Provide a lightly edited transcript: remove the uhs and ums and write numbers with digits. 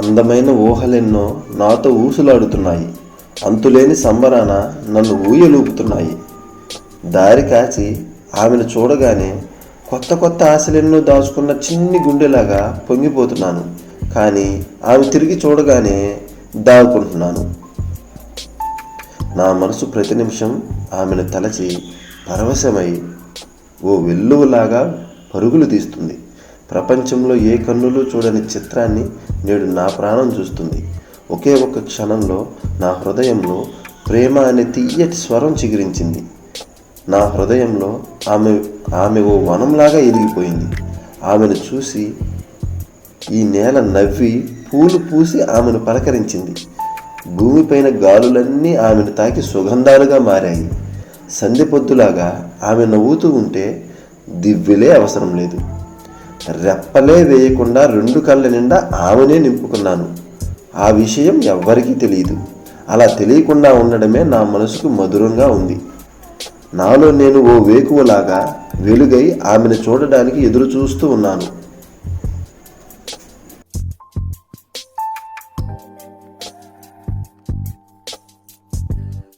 అందమైన ఊహలెన్నో నాతో ఊసులాడుతున్నాయి. అంతులేని సంబరాన నన్ను ఊయలూపుతున్నాయి. దారి కాచి ఆమెను చూడగానే కొత్త కొత్త ఆశలెన్నో దాచుకున్న చిన్ని గుండెలాగా పొంగిపోతున్నాను. కానీ ఆమె తిరిగి చూడగానే దాక్కుంటున్నాను. నా మనసు ప్రతి నిమిషం ఆమెను తలచి పరవశమై ఓ వెల్లువలాగా పరుగులు తీస్తుంది. ప్రపంచంలో ఏ కన్నులు చూడని చిత్రాన్ని నేడు నా ప్రాణం చూస్తుంది. ఒకే ఒక్క క్షణంలో నా హృదయంలో ప్రేమ అనే తీయటి స్వరం చిగురించింది. నా హృదయంలో ఆమె ఓ వనంలాగా ఎదిగిపోయింది. ఆమెను చూసి ఈ నేల నవ్వి పూలు పూసి ఆమెను పలకరించింది. భూమిపైన గాలులన్నీ ఆమెను తాకి సుగంధాలుగా మారాయి. సంధి పొద్దులాగా ఆమె నవ్వుతూ ఉంటే దివ్వెలే అవసరం లేదు. రెప్పలే వేయకుండా 2 కళ్ళ నిండా ఆమెనే నింపుకున్నాను. ఆ విషయం ఎవ్వరికీ తెలియదు. అలా తెలియకుండా ఉండడమే నా మనసుకు మధురంగా ఉంది. నాలో నేను ఓ వేకువలాగా వెలుగై ఆమెను చూడడానికి ఎదురు చూస్తూ ఉన్నాను.